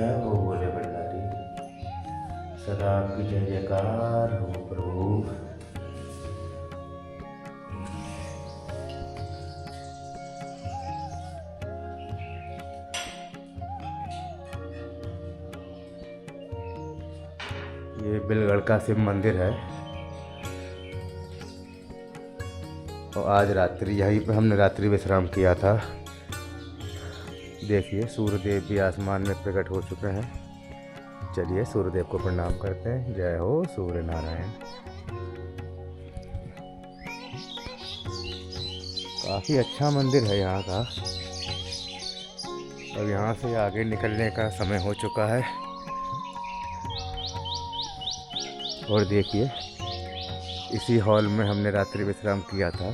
जय हो भोले भंडारी, सदा आपकी जय जयकार हो प्रभु। ये बिलगढ़ का शिव मंदिर है और आज रात्रि यहीं पे हमने रात्रि विश्राम किया था। देखिए सूर्यदेव भी आसमान में प्रकट हो चुके हैं। चलिए सूर्यदेव को प्रणाम करते हैं। जय हो सूर्य नारायण। काफ़ी अच्छा मंदिर है यहाँ का। अब यहाँ से आगे निकलने का समय हो चुका है। और देखिए इसी हॉल में हमने रात्रि विश्राम किया था।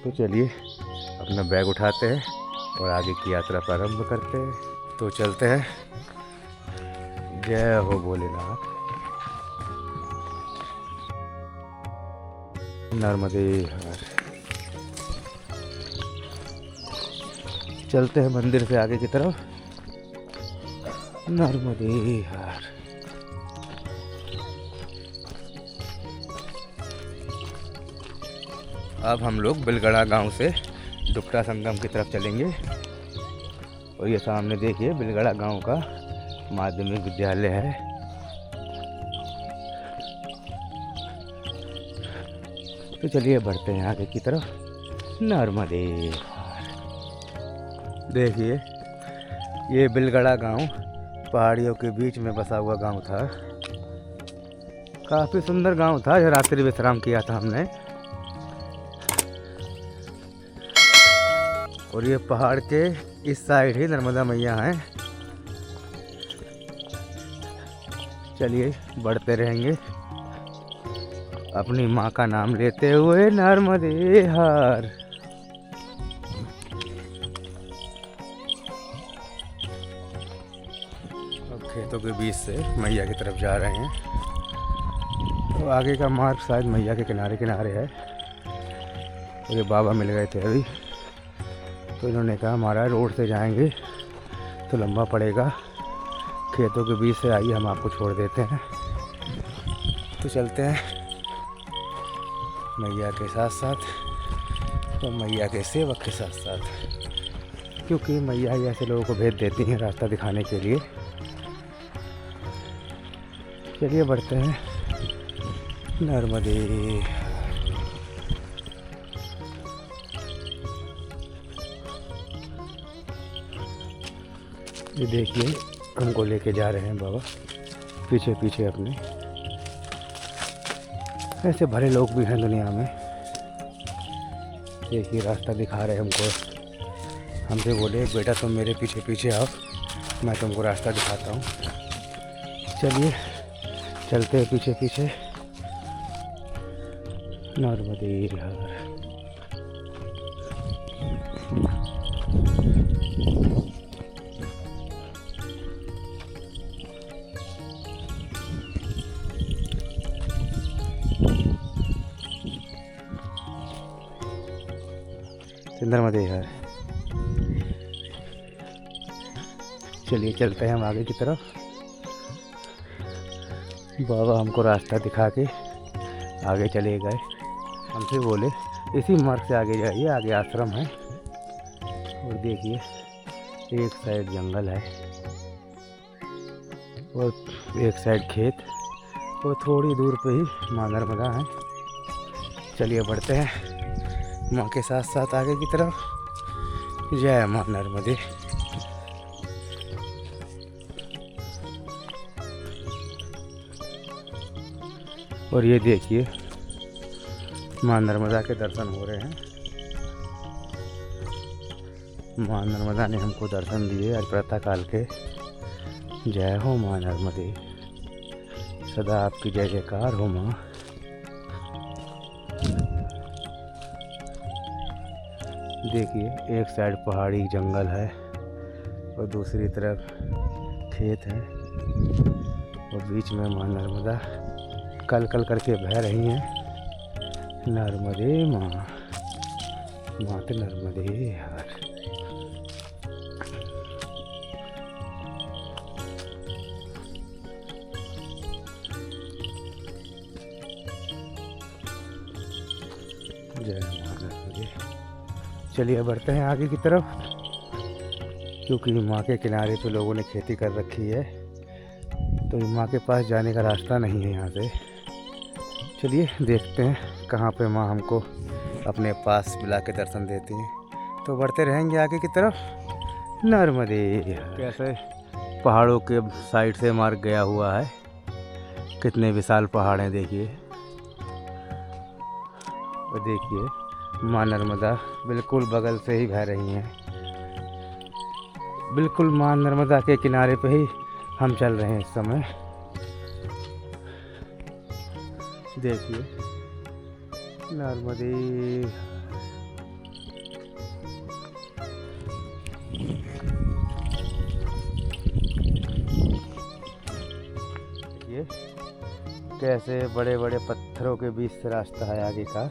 तो चलिए अपना बैग उठाते हैं और आगे की यात्रा प्रारंभ करते हैं। तो चलते हैं। जय हो भोलेनाथ। नर्मदे हर। चलते हैं मंदिर से आगे की तरफ। नर्मदे हर। अब हम लोग बिलगढ़ा गांव से दुपटा संगम की तरफ चलेंगे। और ये सामने देखिए बिलगढ़ा गांव का माध्यमिक विद्यालय है। तो चलिए बढ़ते हैं आगे की तरफ। नर्मदे देखिए ये बिलगढ़ा गांव पहाड़ियों के बीच में बसा हुआ गांव था। काफ़ी सुंदर गांव था। जो रात्रि विश्राम किया था हमने। और ये पहाड़ के इस साइड ही नर्मदा मैया हैं। चलिए बढ़ते रहेंगे अपनी माँ का नाम लेते हुए। नर्मदे हर। अब खेतों के बीच से मैया की तरफ जा रहे हैं। तो आगे का मार्ग शायद मैया के किनारे किनारे है। तो ये बाबा मिल गए थे अभी। तो इन्होंने कहा महाराज रोड से जाएंगे तो लंबा पड़ेगा, खेतों के बीच से आइए हम आपको छोड़ देते हैं। तो चलते हैं मैया के साथ साथ और मैया के सेवक के साथ साथ, क्योंकि मैया ही ऐसे लोगों को भेज देती हैं रास्ता दिखाने के लिए। चलिए बढ़ते हैं। नर्मदे ये देखिए हमको लेके जा रहे हैं बाबा पीछे पीछे अपने। ऐसे भले लोग भी हैं दुनिया में। देखिए रास्ता दिखा रहे हमको। हमसे बोले बेटा तुम मेरे पीछे पीछे आओ, मैं तुमको रास्ता दिखाता हूँ। चलिए चलते हैं पीछे पीछे। नर्मदे हर। नर्मदे हर। चलिए चलते हैं हम आगे की तरफ। बाबा हमको रास्ता दिखा के आगे चले गए। हमसे बोले इसी मार्ग से आगे जाइए, आगे आश्रम है। और देखिए एक साइड जंगल है और एक साइड खेत और थोड़ी दूर पे ही माँ नर्मदा है। चलिए बढ़ते हैं माँ के साथ साथ आगे की तरफ। जय माँ नर्मदे। और ये देखिए माँ नर्मदा के दर्शन हो रहे हैं। माँ नर्मदा ने हमको दर्शन दिए आज प्रातः काल के। जय हो माँ नर्मदे, सदा आपकी जय जयकार हो माँ। देखिए एक साइड पहाड़ी जंगल है और दूसरी तरफ खेत है और बीच में माँ नर्मदा कल कल करके बह रही हैं। नर्मदे माँ, माते नर्मदे हर। चलिए बढ़ते हैं आगे की तरफ, क्योंकि माँ के किनारे पे लोगों ने खेती कर रखी है, तो माँ के पास जाने का रास्ता नहीं है यहाँ से। चलिए देखते हैं कहाँ पे माँ हमको अपने पास बुला के दर्शन देती हैं। तो बढ़ते रहेंगे आगे की तरफ। नर्मदे कैसे पहाड़ों के साइड से मार्ग गया हुआ है, कितने विशाल पहाड़ हैं देखिए। और देखिए माँ नर्मदा बिल्कुल बगल से ही बह रही हैं। बिल्कुल माँ नर्मदा के किनारे पे ही हम चल रहे हैं इस समय। देखिए नर्मदे। देखिए कैसे बड़े बड़े पत्थरों के बीच से रास्ता है आगे का।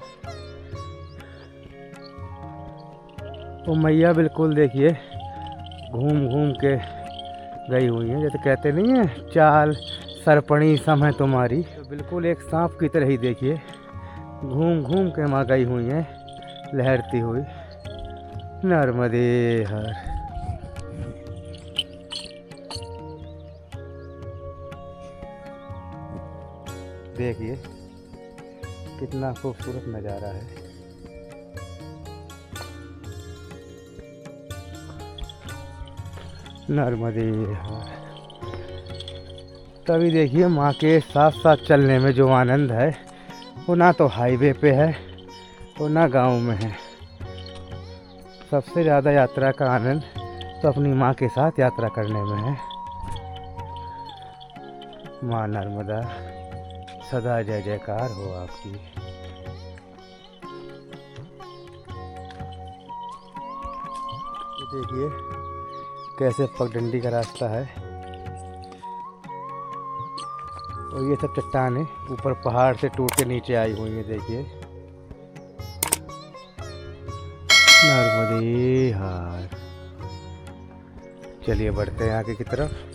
तो मैया बिल्कुल देखिए घूम घूम के गई हुई हैं, जैसे कहते नहीं है चाल सरपणी सम है तुम्हारी। तो बिल्कुल एक सांप की तरह ही देखिए घूम घूम के माँ गई हुई हैं, लहरती हुई। नर्मदे हर। देखिए कितना खूबसूरत नज़ारा है। नर्मदे हर। तभी देखिए माँ के साथ साथ चलने में जो आनंद है वो ना तो हाईवे पे है और ना गांव में है। सबसे ज़्यादा यात्रा का आनंद तो अपनी माँ के साथ यात्रा करने में है। माँ नर्मदा सदा जय जयकार हो आपकी। देखिए कैसे पगडंडी का रास्ता है, और ये सब चट्टानें ऊपर पहाड़ से टूट के नीचे आई हुई हैं। देखिए नर्मदे हार। चलिए बढ़ते हैं आगे की तरफ।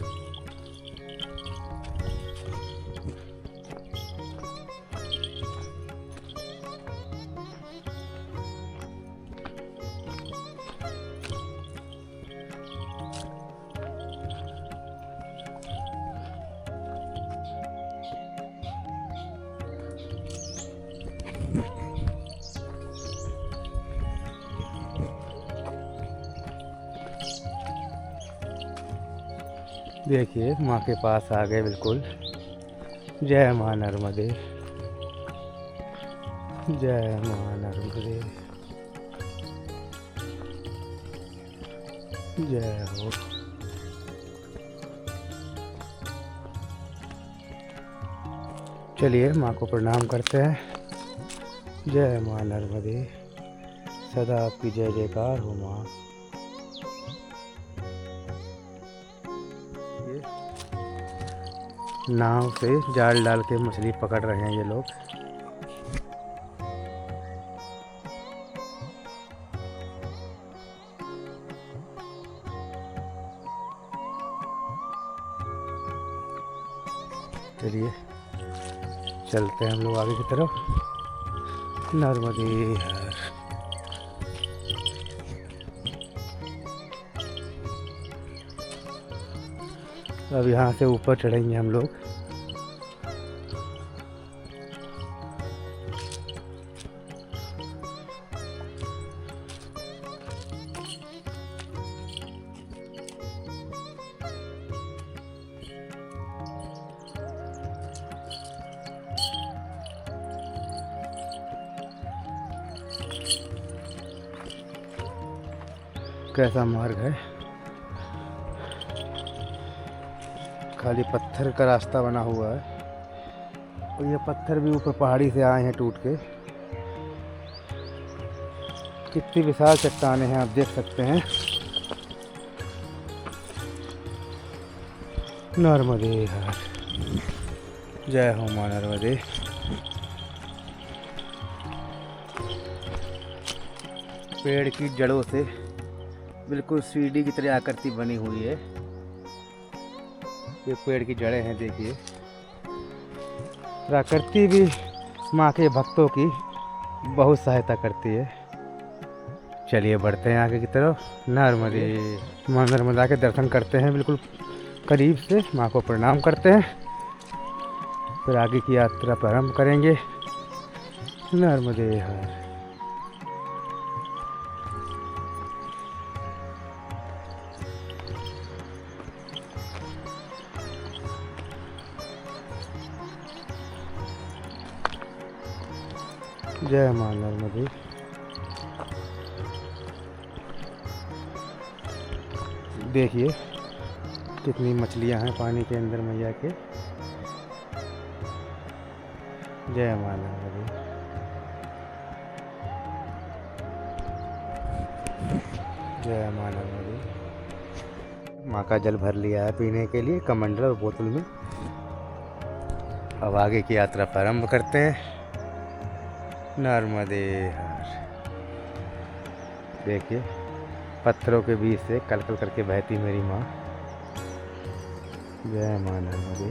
देखिए माँ के पास आ गए बिल्कुल। जय माँ नर्मदे, जय माँ नर्मदे, जय हो। चलिए माँ को प्रणाम करते हैं। जय माँ नर्मदे, सदा आपकी जय जयकार हो माँ। नाव से जाल डाल के मछली पकड़ रहे हैं ये लोग। चलिए चलते हैं हम लोग आगे की तरफ। नर्मदे हर। अब यहाँ से ऊपर चढ़ेंगे हम लोग। कैसा मार्ग है, खाली पत्थर का रास्ता बना हुआ है, और ये पत्थर भी ऊपर पहाड़ी से आए हैं टूट के। कितनी विशाल चट्टानें हैं आप देख सकते हैं। नर्मदे हर। जय हो माँ नर्मदे। पेड़ की जड़ों से बिल्कुल सीढ़ी की तरह आकृति बनी हुई है। ये पेड़ की जड़ें हैं देखिए। प्रकृति भी माँ के भक्तों की बहुत सहायता करती है। चलिए बढ़ते हैं आगे की तरफ। नर्मदे। माँ नर्मदा के दर्शन करते हैं बिल्कुल करीब से, माँ को प्रणाम करते हैं, फिर आगे की यात्रा प्रारंभ करेंगे। नर्मदे हर। जय माँ नर्मदे। देखिए कितनी मछलियाँ हैं पानी के अंदर मैया के। जय माँ नर्मदे। जय माँ नर्मदे। माँ का जल भर लिया है पीने के लिए कमंडल और बोतल में। अब आगे की यात्रा प्रारंभ करते हैं। नर्मदे हर। देखिए पत्थरों के बीच से कल कल करके बहती मेरी माँ। जय माँ नर्मदे।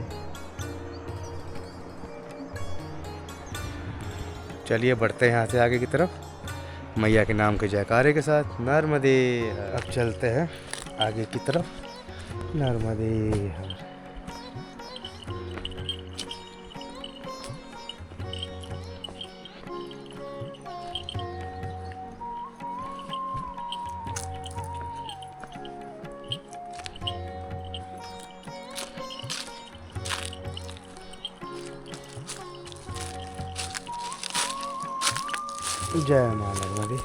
चलिए बढ़ते हैं यहाँ से आगे की तरफ मैया के नाम के जयकारे के साथ। नर्मदे हर। अब चलते हैं आगे की तरफ। नर्मदे हर। जय माँ नर्मदे।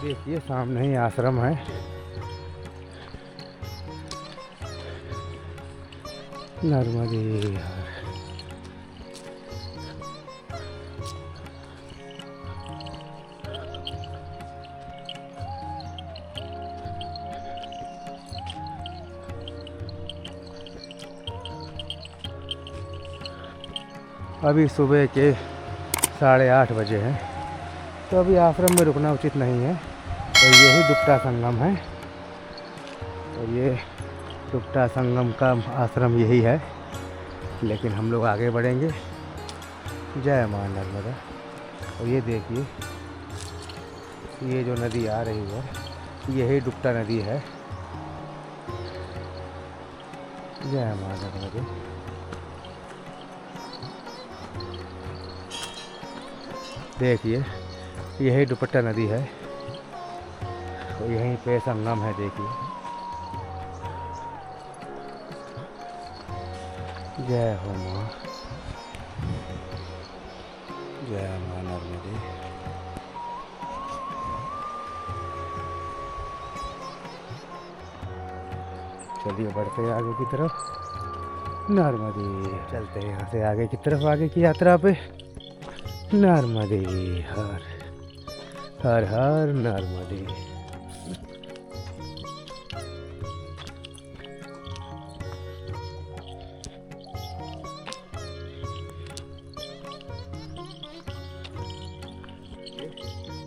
देखिए सामने ही आश्रम है। नर्मदे हर। अभी सुबह के 8:30 बजे हैं, तो अभी आश्रम में रुकना उचित नहीं है। तो यही डुप्टा संगम है। तो ये डुप्टा संगम का आश्रम यही है, लेकिन हम लोग आगे बढ़ेंगे। जय माँ नर्मदा। और ये देखिए ये जो नदी आ रही है यही डुप्टा नदी है। जय माँ नर्मदा। देखिए यही डुप्टा नदी है, तो यहीं पे संगम है। देखिए जय हो माँ। जय माँ नर्मदे। चलिए बढ़ते हैं आगे की तरफ। नर्मदे। चलते हैं यहाँ से आगे की तरफ आगे की यात्रा पे। नर्मदे हर। हर हर नर्मदे।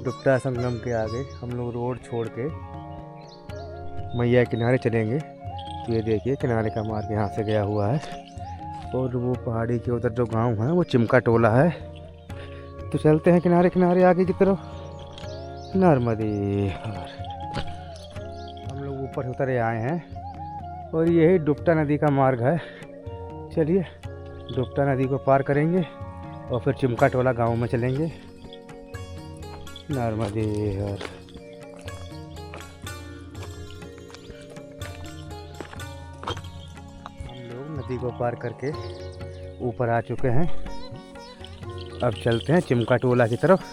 डुप्टा संगम के आगे हम लोग रोड छोड़ के मैया किनारे चलेंगे। तो ये देखिए किनारे का मार्ग यहाँ से गया हुआ है, और वो पहाड़ी के उधर जो गांव है वो चिमका टोला है। तो चलते हैं किनारे किनारे आगे की तरफ। नर्मदे हर। हम लोग ऊपर से उतरे आए हैं और यही डुप्टा नदी का मार्ग है। चलिए डुप्टा नदी को पार करेंगे और फिर चिमका टोला गाँव में चलेंगे। नर्मदे हर। हम लोग नदी को पार करके ऊपर आ चुके हैं। अब चलते हैं चिमका टोला की तरफ।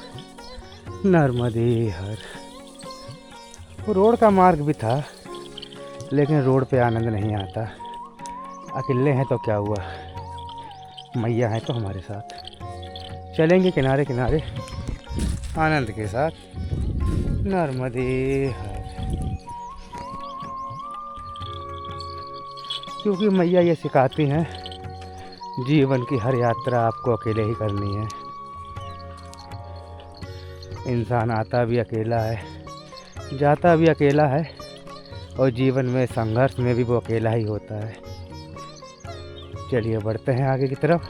नर्मदे हर। रोड का मार्ग भी था, लेकिन रोड पे आनंद नहीं आता। अकेले हैं तो क्या हुआ, मैया है तो हमारे साथ। चलेंगे किनारे किनारे आनंद के साथ। नर्मदे हर। क्योंकि मैया ये सिखाती हैं जीवन की हर यात्रा आपको अकेले ही करनी है। इंसान आता भी अकेला है, जाता भी अकेला है, और जीवन में संघर्ष में भी वो अकेला ही होता है। चलिए बढ़ते हैं आगे की तरफ,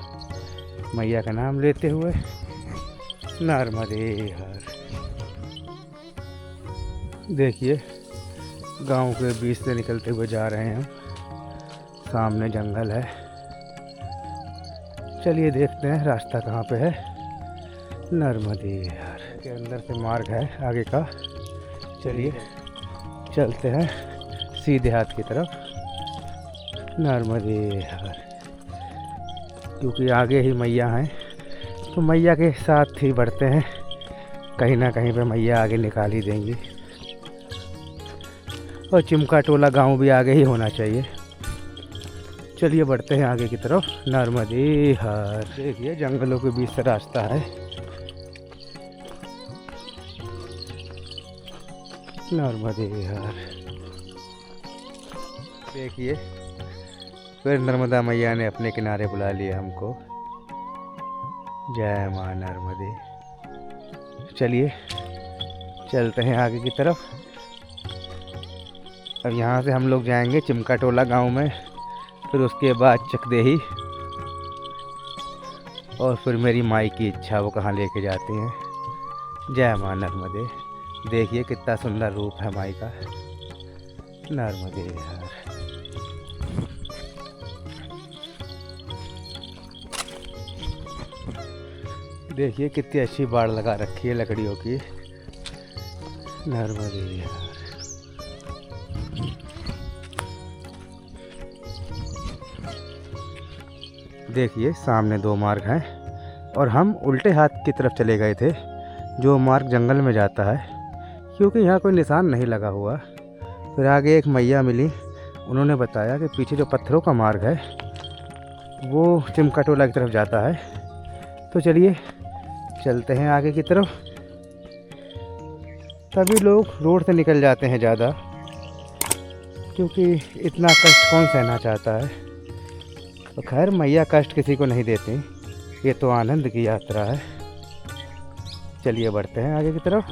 मैया का नाम लेते हुए। नर्मदे हर। देखिए गांव के बीच से निकलते हुए जा रहे हैं हम, सामने जंगल है। चलिए देखते हैं रास्ता कहाँ पे है। नर्मदे हर के अंदर से मार्ग है आगे का। चलिए चलते हैं सीधे हाथ की तरफ। नर्मदे हर, क्योंकि आगे ही मैया हैं तो मैया के साथ ही बढ़ते हैं, कहीं ना कहीं पे मैया आगे निकाल ही देंगी। और चिमका टोला गांव भी आगे ही होना चाहिए। चलिए बढ़ते हैं आगे की तरफ। नर्मदे हर। देखिए जंगलों के बीच से रास्ता है। नर्मदे हर। देखिए फिर नर्मदा मैया ने अपने किनारे बुला लिया हमको। जय माँ नर्मदे। चलिए चलते हैं आगे की तरफ। अब यहाँ से हम लोग जाएंगे चिमका टोला गाँव में, फिर उसके बाद चकदेही, और फिर मेरी माई की इच्छा वो कहाँ लेके जाती हैं। जय माँ नर्मदे। देखिए कितना सुंदर रूप है माई का। नर्मदे हर। देखिए कितनी अच्छी बाड़ लगा रखी है लकड़ियों की। नर्मदे हर। देखिए सामने दो मार्ग हैं और हम उल्टे हाथ की तरफ चले गए थे, जो मार्ग जंगल में जाता है, क्योंकि यहाँ कोई निशान नहीं लगा हुआ। फिर आगे एक मैया मिली, उन्होंने बताया कि पीछे जो पत्थरों का मार्ग है वो चिमका टोला की तरफ जाता है। तो चलिए चलते हैं आगे की तरफ। सभी लोग रोड से निकल जाते हैं ज़्यादा, क्योंकि इतना कष्ट कौन सहना चाहता है। तो खैर मैया कष्ट किसी को नहीं देती, ये तो आनंद की यात्रा है। चलिए बढ़ते हैं आगे की तरफ।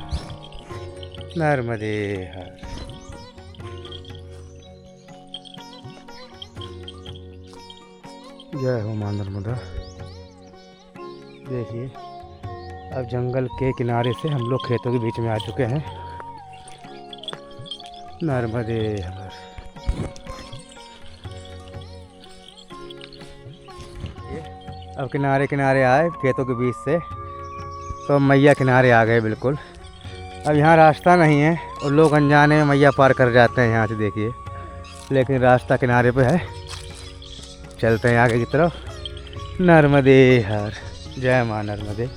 नर्मदे हर। जय हो माँ नर्मदा। देखिए अब जंगल के किनारे से हम लोग खेतों के बीच में आ चुके हैं। नर्मदे हर। अब किनारे किनारे आए खेतों के बीच से, तो मैया किनारे आ गए बिल्कुल। अब यहाँ रास्ता नहीं है और लोग अनजाने में मैया पार कर जाते हैं यहाँ से, देखिए, लेकिन रास्ता किनारे पे है। चलते हैं आगे की तरफ। नर्मदे हर। जय माँ नर्मदे।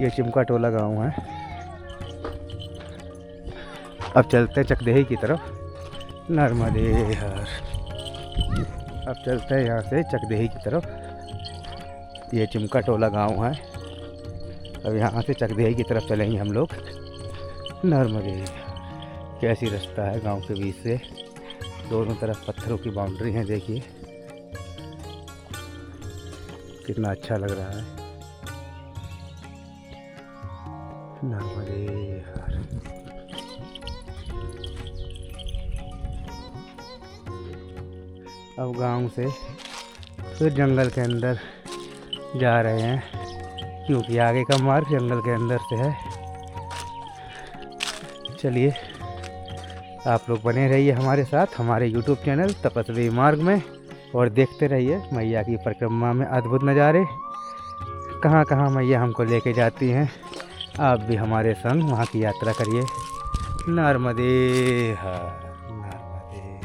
ये चिमका टोला गांव है। अब चलते हैं चकदेही की तरफ। नर्मदे हर। अब चलते हैं यहाँ से चकदेही की तरफ। ये चिमका टोला गांव है। अब यहाँ से चकदेही की तरफ चलेंगे हम लोग। नर्मदे हर। कैसी रास्ता है गांव के बीच से, दोनों तरफ पत्थरों की बाउंड्री है। देखिए कितना अच्छा लग रहा है। नर्मदे हर। अब गांव से फिर जंगल के अंदर जा रहे हैं, क्योंकि आगे का मार्ग जंगल के अंदर से है। चलिए आप लोग बने रहिए हमारे साथ हमारे YouTube चैनल तपस्वी मार्ग में, और देखते रहिए मैया की परिक्रमा में अद्भुत नज़ारे। कहाँ कहाँ मैया हमको लेके जाती हैं, आप भी हमारे संग वहाँ की यात्रा करिए। नर्मदे हर। नर्मदे।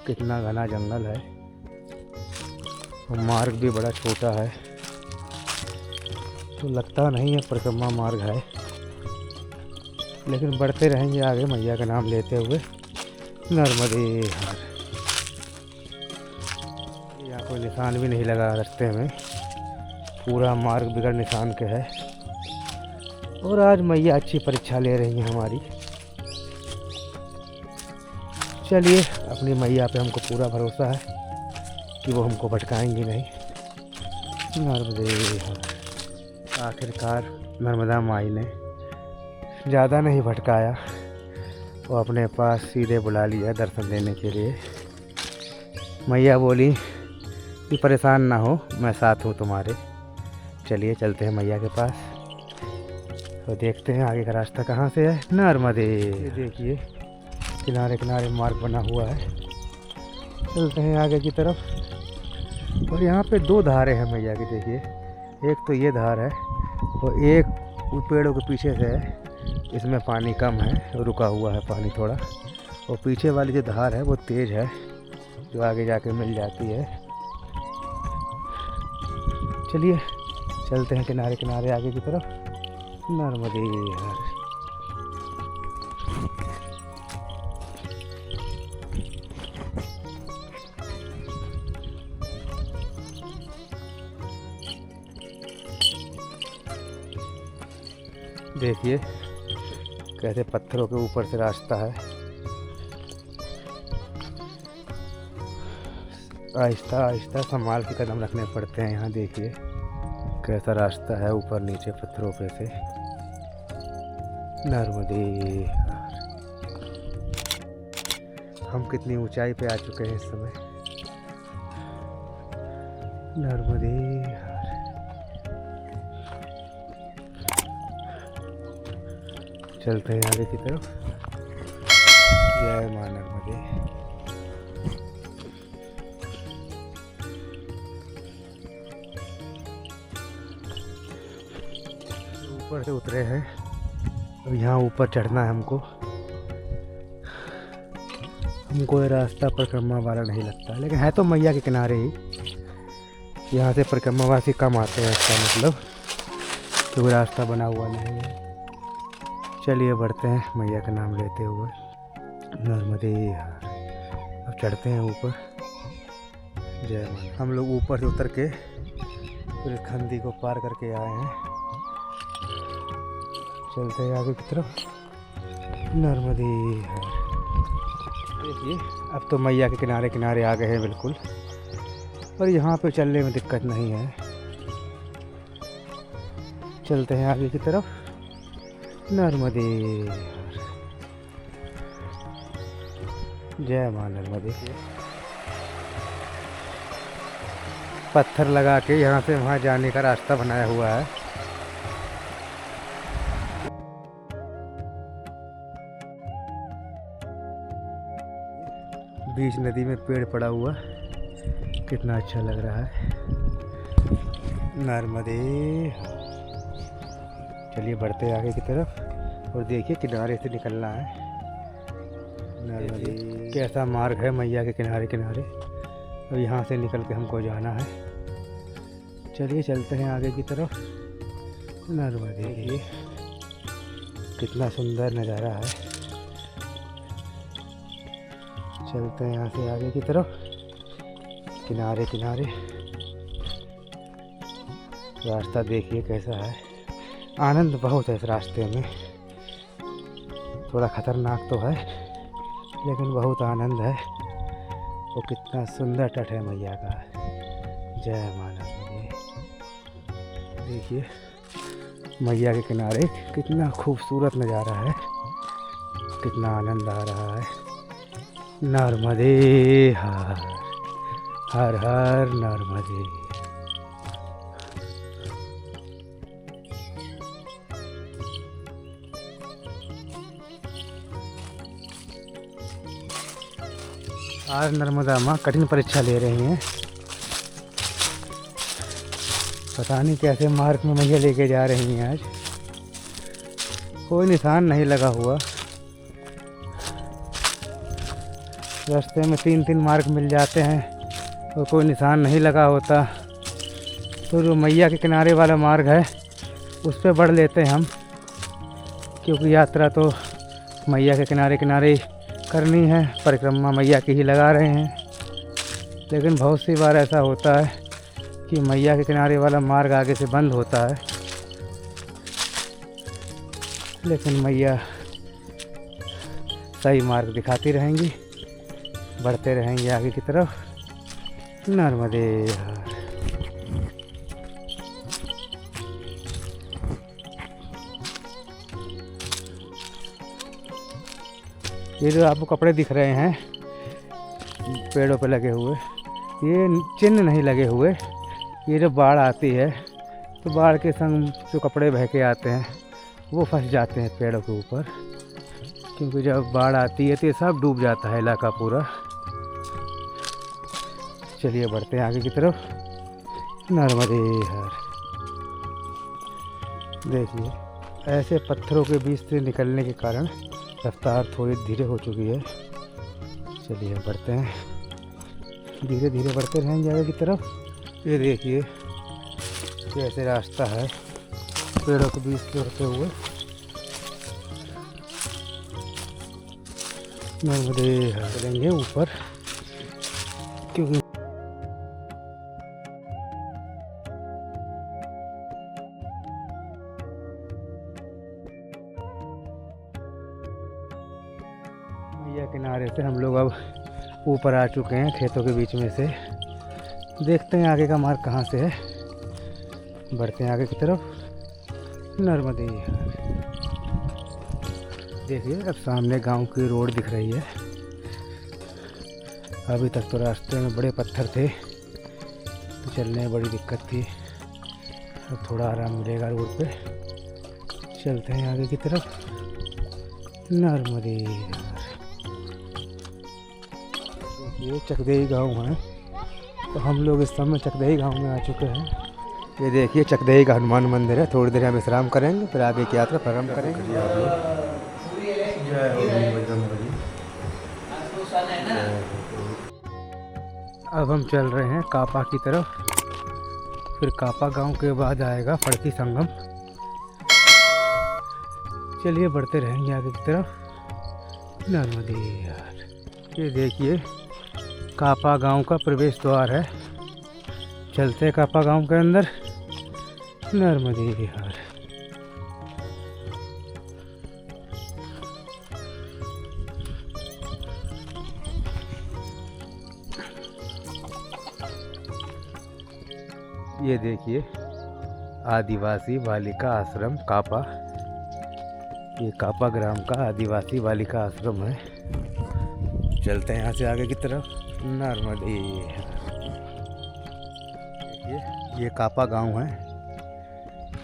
कितना घना जंगल है और मार्ग भी बड़ा छोटा है, तो लगता नहीं है परिक्रमा मार्ग है, लेकिन बढ़ते रहेंगे आगे मैया का नाम लेते हुए। नर्मदे हर। यहाँ कोई निशान भी नहीं लगा रास्ते में, पूरा मार्ग बिगड़ निशान के है। और आज मैया अच्छी परीक्षा ले रही हैं हमारी। चलिए, अपनी मैया पे हमको पूरा भरोसा है कि वो हमको भटकाएंगी नहीं। नर्मदे हर। आखिरकार नर्मदा माई ने ज़्यादा नहीं भटकाया, वो अपने पास सीधे बुला लिया दर्शन देने के लिए। मैया बोली कि परेशान ना हो, मैं साथ हूँ तुम्हारे। चलिए चलते हैं मैया के पास, तो देखते हैं आगे का रास्ता कहाँ से है। नर्मदे। देखिए किनारे किनारे मार्ग बना हुआ है, चलते हैं आगे की तरफ। और यहाँ पे दो धारें हैं मैया की, देखिए। एक तो ये धार है और एक पेड़ों के पीछे से है, इसमें पानी कम है, रुका हुआ है पानी थोड़ा। और पीछे वाली जो धार है वो तेज़ है, जो आगे जाके मिल जाती है। चलिए चलते हैं किनारे किनारे आगे की तरफ। नर्मदे हर। देखिए कैसे पत्थरों के ऊपर से रास्ता है, आहिस्ता आहिस्ता संभाल के कदम रखने पड़ते हैं। यहाँ देखिए कैसा रास्ता है, ऊपर नीचे पत्थरों पे से। नर्मदे हर। हम कितनी ऊंचाई पे आ चुके हैं इस समय। नर्मदे हर। चलते हैं आगे की तरफ। जय मां नर्मदे। ऊपर से उतरे हैं, अब यहाँ ऊपर चढ़ना है हमको। हमको ये रास्ता परिक्रमा वाला नहीं लगता, लेकिन है तो मैया के किनारे ही। यहाँ से परिक्रमावासी कम आते हैं, इसका मतलब कोई रास्ता बना हुआ नहीं है। चलिए बढ़ते हैं मैया का नाम लेते हुए। नर्मदे हर। अब चढ़ते हैं ऊपर। जय मां। हम लोग ऊपर से उतर के फिर खंदी को पार करके आए हैं, चलते हैं आगे की तरफ। नर्मदे हर। देखिए अब तो मैया के किनारे किनारे आ गए हैं बिल्कुल, और यहाँ पे चलने में दिक्कत नहीं है। चलते हैं आगे की तरफ। नर्मदे हर। जय मां नर्मदे। पत्थर लगा के यहाँ से वहाँ जाने का रास्ता बनाया हुआ है। बीच नदी में पेड़ पड़ा हुआ, कितना अच्छा लग रहा है। नर्मदे हर। चलिए बढ़ते हैं आगे की तरफ। और देखिए किनारे से निकलना है। नर्मदे। कैसा मार्ग है मैया के किनारे किनारे, और यहाँ से निकल के हमको जाना है। चलिए चलते हैं आगे की तरफ। नर्मदे। देखिए कितना सुंदर नज़ारा है। चलते हैं यहाँ से आगे की तरफ। किनारे किनारे रास्ता देखिए कैसा है। आनंद बहुत है इस रास्ते में, थोड़ा खतरनाक तो है लेकिन बहुत आनंद है। वो कितना सुंदर तट है मैया का। जय मां नर्मदे। देखिए मैया के किनारे कितना खूबसूरत नज़ारा है, कितना आनंद आ रहा है। नर्मदे हर। हर हर नर्मदे। आज नर्मदा माँ कठिन परीक्षा ले रही हैं। पता नहीं कैसे मार्ग में मैया लेके जा रही हैं। आज कोई निशान नहीं लगा हुआ, रास्ते में 3-3 मार्ग मिल जाते हैं और कोई निशान नहीं लगा होता, तो जो मैया के किनारे वाला मार्ग है उस पर बढ़ लेते हैं हम, क्योंकि यात्रा तो मैया के किनारे किनारे करनी है, परिक्रमा मैया की ही लगा रहे हैं। लेकिन बहुत सी बार ऐसा होता है कि मैया के किनारे वाला मार्ग आगे से बंद होता है, लेकिन मैया सही मार्ग दिखाती रहेंगी, बढ़ते रहेंगे आगे की तरफ। नर्मदे हर। ये जो आपको कपड़े दिख रहे हैं पेड़ों पे लगे हुए, ये चिन्ह नहीं लगे हुए। ये जब बाढ़ आती है तो बाढ़ के संग जो कपड़े बह के आते हैं वो फंस जाते हैं पेड़ों के ऊपर, क्योंकि जब बाढ़ आती है तो ये सब डूब जाता है इलाका पूरा। चलिए बढ़ते हैं आगे की तरफ। नर्मदे हर। देखिए ऐसे पत्थरों के बीच से निकलने के कारण रफ्तार थोड़ी धीरे हो चुकी है। चलिए बढ़ते हैं, धीरे धीरे बढ़ते रहेंगे आगे की तरफ। ये देखिए कैसे रास्ता है पेड़ों के बीच से होते हुए। नर्मदे चलेंगे ऊपर, क्योंकि मैया किनारे से हम लोग अब ऊपर आ चुके हैं खेतों के बीच में से। देखते हैं आगे का मार्ग कहाँ से है, बढ़ते हैं आगे की तरफ। नर्मदे देखिए अब सामने गांव की रोड दिख रही है। अभी तक तो रास्ते में बड़े पत्थर थे तो चलने में बड़ी दिक्कत थी, अब थोड़ा आराम मिलेगा रोड पे। चलते हैं आगे की तरफ। नर्मदे ये चकदेही गांव है, तो हम लोग इस समय चकदेही गांव में आ चुके हैं। ये देखिए चकदेही का हनुमान मंदिर है। थोड़ी देर हम विश्राम करेंगे, फिर आगे की यात्रा प्रारंभ करेंगे। अब हम चल रहे हैं कापा की तरफ, फिर कापा गांव के बाद आएगा फड़की संगम। चलिए बढ़ते रहेंगे आगे की तरफ। नर्मदे हर। ये देखिए कापा गांव का प्रवेश द्वार है। चलते हैं कापा गांव के अंदर। नर्मदे हर। ये देखिए आदिवासी बालिका आश्रम कापा। ये कापा ग्राम का आदिवासी बालिका आश्रम है। चलते हैं यहाँ से आगे की तरफ। नर्मदे ये कापा गांव है।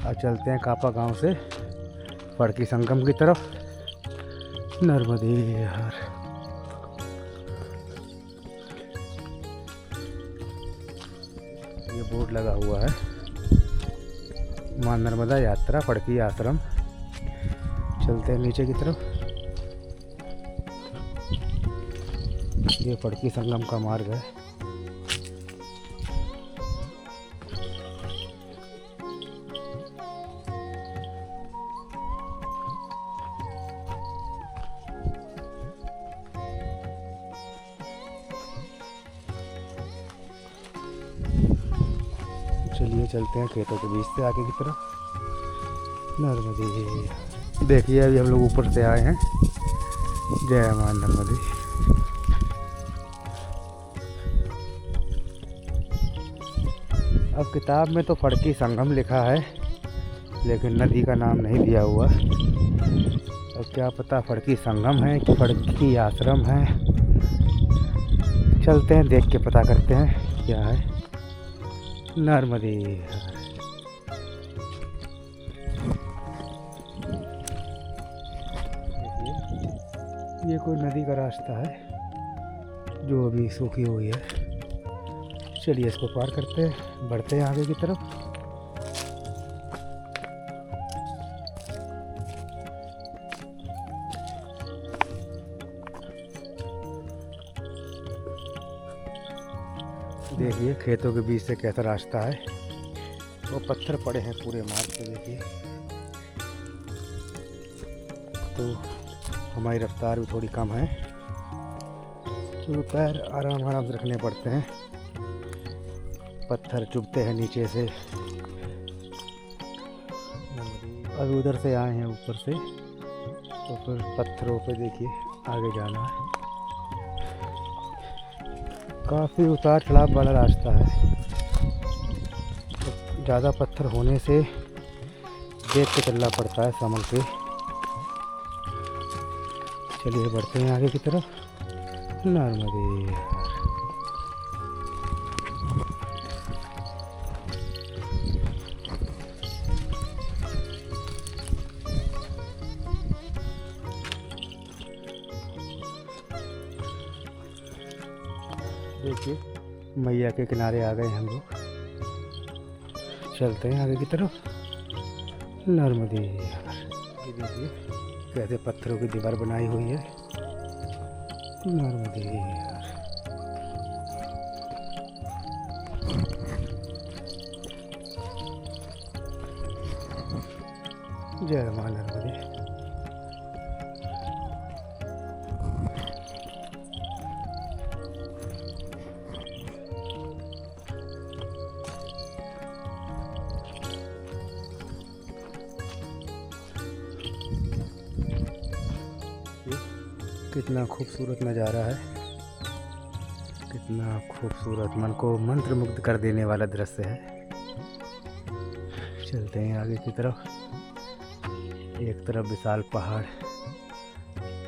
अब चलते हैं कापा गांव से फड़की संगम की तरफ। नर्मदे हर। ये बोर्ड लगा हुआ है मां नर्मदा यात्रा फड़की आश्रम। चलते हैं नीचे की तरफ। ये फड़की संगम का मार्ग है। चलिए चलते हैं खेतों के बीच से आगे की तरफ। नर्मदे देखिए अभी हम लोग ऊपर से आए हैं। जय मां नर्मदे। अब किताब में तो फड़की संगम लिखा है, लेकिन नदी का नाम नहीं दिया हुआ। अब क्या पता फड़की संगम है कि फड़की आश्रम है। चलते हैं देख के पता करते हैं क्या है। नर्मदे हर। ये कोई नदी का रास्ता है जो अभी सूखी हुई है। चलिए इसको पार करते हैं, बढ़ते हैं आगे की तरफ। देखिए खेतों के बीच से कैसा रास्ता है, वो पत्थर पड़े हैं पूरे मार्ग पे। देखिए तो हमारी रफ्तार भी थोड़ी कम है, तो पैर आराम आराम से रखने पड़ते हैं, पत्थर चुभते हैं नीचे से। अभी उधर से आए हैं ऊपर से, तो फिर पत्थरों पे देखिए आगे जाना है। काफ़ी उतार चढ़ाव वाला रास्ता है, तो ज़्यादा पत्थर होने से देख के चलना पड़ता है, संभल के। चलिए बढ़ते हैं आगे की तरफ। नर्मदे। देखिए मैया के किनारे आ गए हम लोग, चलते हैं आगे की तरफ। नर्मदे। ये देखिए कैसे पत्थरों की दीवार बनाई हुई है। नर्मदे। जय मां नर्मदे। कितना खूबसूरत नज़ारा है, कितना खूबसूरत, मन को मंत्रमुग्ध कर देने वाला दृश्य है। चलते हैं आगे की तरफ। एक तरफ विशाल पहाड़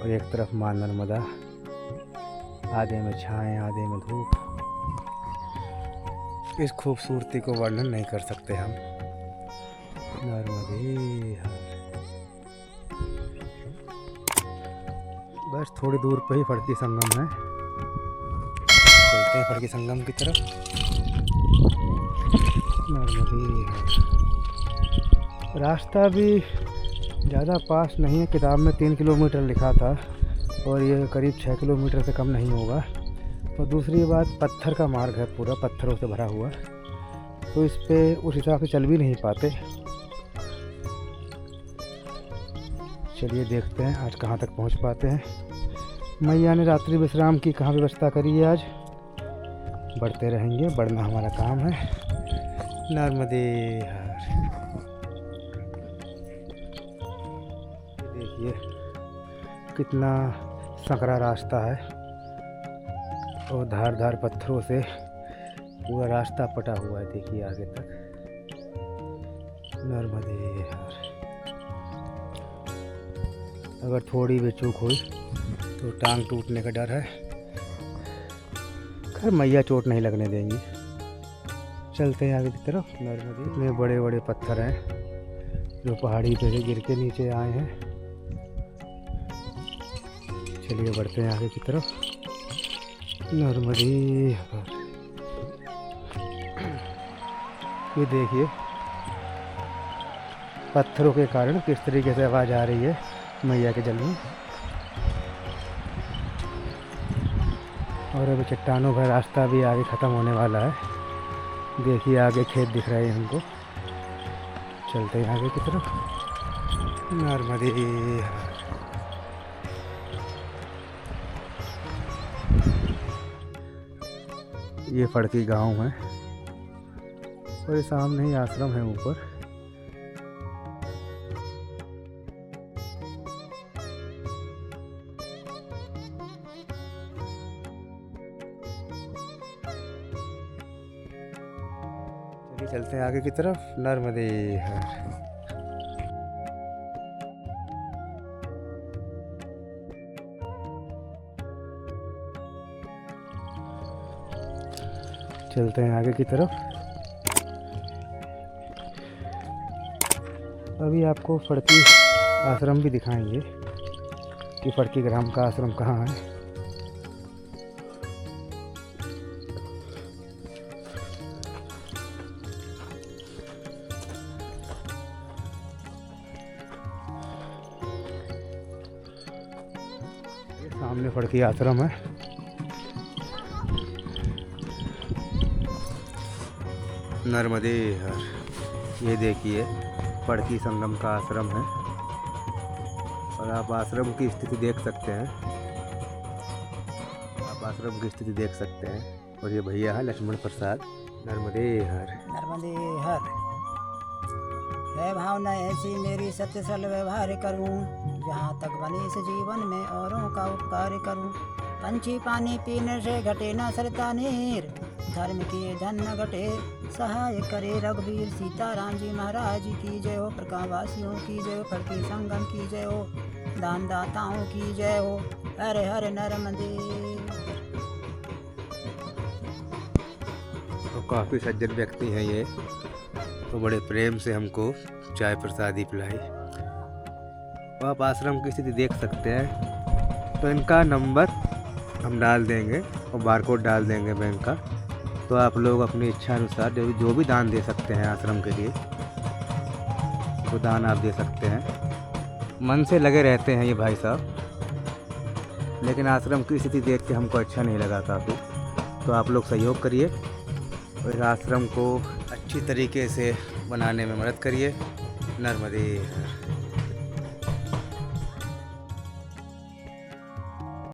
और एक तरफ मां नर्मदा, आधे में छाएं आधे में धूप। इस खूबसूरती को वर्णन नहीं कर सकते हम। नर्मदे। बस थोड़ी दूर पर ही फड़की संगम है, चलते हैं फड़की संगम की तरफ। नर्मदे। रास्ता भी ज़्यादा पास नहीं है, किताब में 3 किलोमीटर लिखा था और ये करीब 6 किलोमीटर से कम नहीं होगा। और दूसरी बात, पत्थर का मार्ग है, पूरा पत्थरों से भरा हुआ, तो इस पे उस हिसाब से चल भी नहीं पाते। चलिए देखते हैं आज कहाँ तक पहुँच पाते हैं। मैया ने रात्रि विश्राम की कहाँ व्यवस्था करी है आज। बढ़ते रहेंगे, बढ़ना हमारा काम है। नर्मदे हर। देखिए कितना संकरा रास्ता है और धार धार पत्थरों से पूरा रास्ता पटा हुआ है। देखिए आगे तक। नर्मदे हर। अगर थोड़ी भी चूक हुई तो टांग टूटने का डर है। खैर मैया चोट नहीं लगने देंगी। चलते हैं आगे की तरफ। नर्मदे। इतने बड़े बड़े पत्थर हैं जो पहाड़ी पे से गिर के नीचे आए हैं। चलिए बढ़ते हैं आगे की तरफ। नर्मदे। ये देखिए पत्थरों के कारण किस तरीके से आवाज़ आ रही है मैया के जल में। और अभी चट्टानों का रास्ता भी आगे ख़त्म होने वाला है। देखिए आगे खेत दिख रहे हैं हमको। चलते हैं आगे की तरफ। नर्मदे। ये फड़की गांव है और ये सामने ही आश्रम है ऊपर। चलते हैं आगे की तरफ। नर्मदे हर। चलते हैं आगे की तरफ। अभी आपको फड़की आश्रम भी दिखाएंगे कि फड़की ग्राम का आश्रम कहाँ है। सामने फड़की आश्रम है। नर्मदे हर। ये देखिए फड़की संगम का आश्रम है और आप आश्रम की स्थिति देख सकते हैं। आप आश्रम की स्थिति देख सकते हैं। और ये भैया है लक्ष्मण प्रसाद, नर्मदे हर। नर्मदे हर। है भावना ऐसी मेरी सत्य सरल व्यवहार करूं, जहाँ तक बने इस जीवन में औरों का उपकार करूं। पंछी पानी पीने से घटे न सरता नीर, धर्म किए धन न घटे सहाय करे रघुवीर। सीताराम जी महाराज की जय हो, प्रकाशवासियों की जय हो, फड़की संगम की जय हो, दान दाताओं की जय हो। हरे हरे नर्मदे। तो काफ़ी सज्जन व्यक्ति हैं ये, तो बड़े प्रेम से हमको चाय प्रसादी पिलाई। तो आप आश्रम की स्थिति देख सकते हैं। तो इनका नंबर हम डाल देंगे और बारकोड डाल देंगे बैंक का। तो आप लोग अपनी इच्छा अनुसार जो भी दान दे सकते हैं आश्रम के लिए, वो दान आप दे सकते हैं। मन से लगे रहते हैं ये भाई साहब, लेकिन आश्रम की स्थिति देख के हमको अच्छा नहीं लगा काफ़ी। तो आप लोग सहयोग करिए और इस आश्रम को अच्छी तरीके से बनाने में मदद करिए। नर्मदे हर।